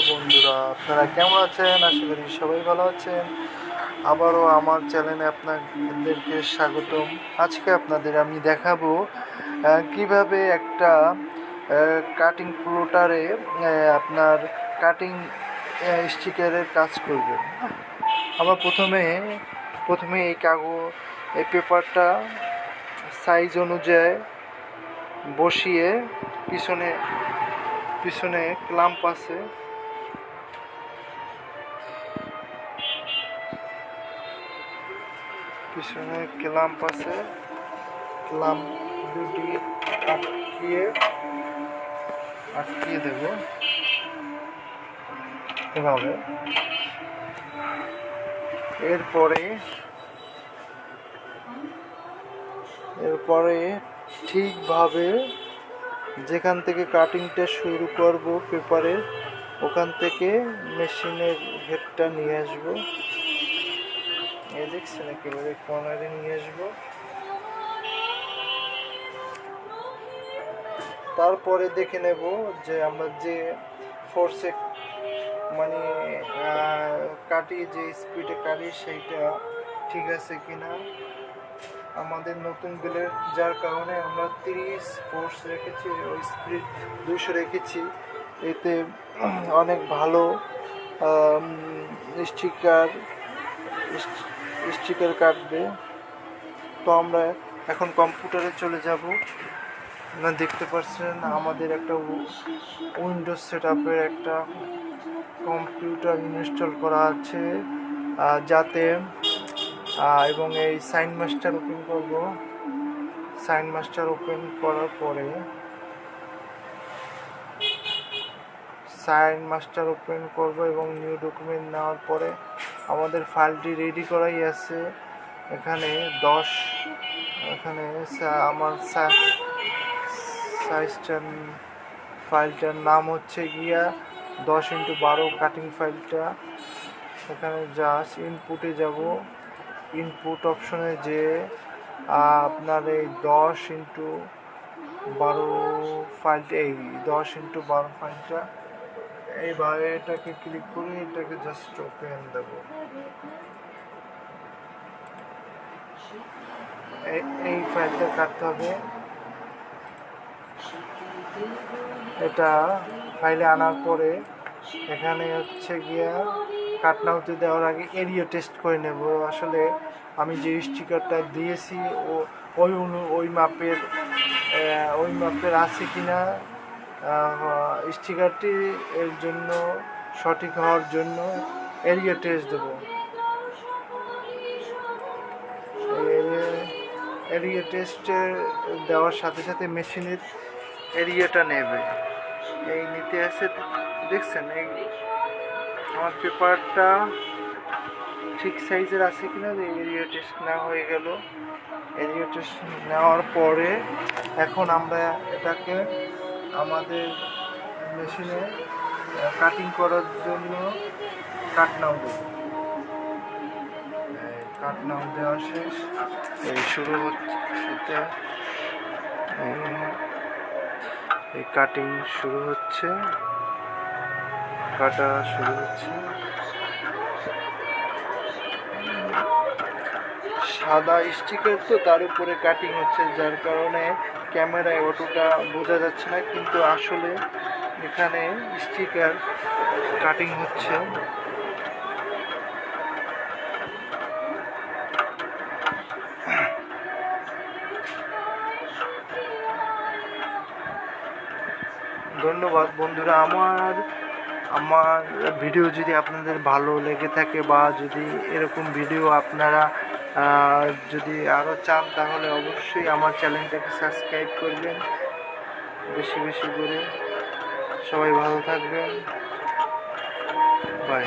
বন্ধুরা, আপনারা কেমন আছেন? আশা করি সবাই ভালো আছেন। আবারও আমার চ্যানেলে আপনাদেরকে স্বাগতম। আজকে আপনাদের আমি দেখাবো কিভাবে একটা কাটিং প্লোটারে আপনার কাটিং স্টিকারের কাজ করবেন। আমরা প্রথমে এই পেপারটা সাইজ অনুযায়ী বসিয়ে পিছনে ক্লাম্প আছে, ক্লাম্প দুটি আটকিয়ে দেব এভাবে। এরপরে ঠিকভাবে যেখান থেকে কাটিংটা শুরু করব পেপারের, ওখান থেকে মেশিনের হেডটা নিয়ে আসবো। এই দেখছেন, একেবারে কর্নারে নিয়ে আসবো। তারপরে দেখে নেব যে আমরা যে ফোর্সে মানে যে স্পিডে কাটি সেইটা ঠিক আছে কিনা। আমাদের নতুন বেলের যার কারণে আমরা 30 ফোর্স রেখেছি, ওই স্পিড 200 রেখেছি। এতে অনেক ভালো স্টিকার কাটবে। তো আমরা এখন কম্পিউটারে চলে যাব। আপনারা দেখতে পাচ্ছেন আমাদের একটা উইন্ডোজ সেটআপের একটা কম্পিউটার ইনস্টল করা আছে, যাতে এবং এই সাইন মাস্টার ওপেন করব। সাইন মাস্টার ওপেন করার পরে এবং নিউ ডকুমেন্ট নেওয়ার পরে আমাদের ফাইলটি রেডি করাই আছে। এখানে আমার ফাইলটার নাম হচ্ছে গিয়া 10x12 কাটিং ফাইলটা। এখানে জাস্ট ইনপুটে যাব। ইনপুট অপশনে যে আপনার এই 10x12 ফাইলটা, এই 10x12 ফাইলটা এইভাবে এটাকে ক্লিক করে এটাকে জাস্ট ওপেন দেব। এই ফাইলটা কাটতে হবে। এটা ফাইলে আনার পরে এখানে হচ্ছে গিয়া কাটনাউতে দেওয়ার আগে এরিয়া টেস্ট করে নেব। আসলে আমি যে স্টিকারটা দিয়েছি ওই মাপের আছে কিনা। স্টিকারটি এর জন্য সঠিক হওয়ার জন্য এরিয়া টেস্ট দেব। এরিয়া টেস্টে দেওয়ার সাথে সাথে মেশিনের এরিয়াটা নেবে। এই নিতে আসে, দেখছেন এই আমার পেপারটা ঠিক সাইজের আছে কিনা। এরিয়া টেস্ট নেওয়া হয়ে গেল। এরিয়া টেস্ট নেওয়ার পরে এখন আমরা এটাকে আমাদের মেশিনে কাটিং করার জন্য কাটনাও দেব। কাটনাও দেওয়া শেষ। এই শুরু হচ্ছে, এই কাটিং শুরু হচ্ছে, কাটা শুরু হচ্ছে। সাদা স্টিকার তো, তার উপরে কাটিং হচ্ছে, যার কারণে ক্যামেরায় অতটা বোঝা যাচ্ছে না, কিন্তু আসলে এখানে স্টিকার কাটিং হচ্ছে। ধন্যবাদ বন্ধুরা। আমার ভিডিও যদি আপনাদের ভালো লেগে থাকে বা যদি এরকম ভিডিও আপনারা যদি আরও চান, তাহলে অবশ্যই আমার চ্যানেলটাকে সাবস্ক্রাইব করবেন বেশি বেশি করে। সবাই ভালো থাকবেন। বাই।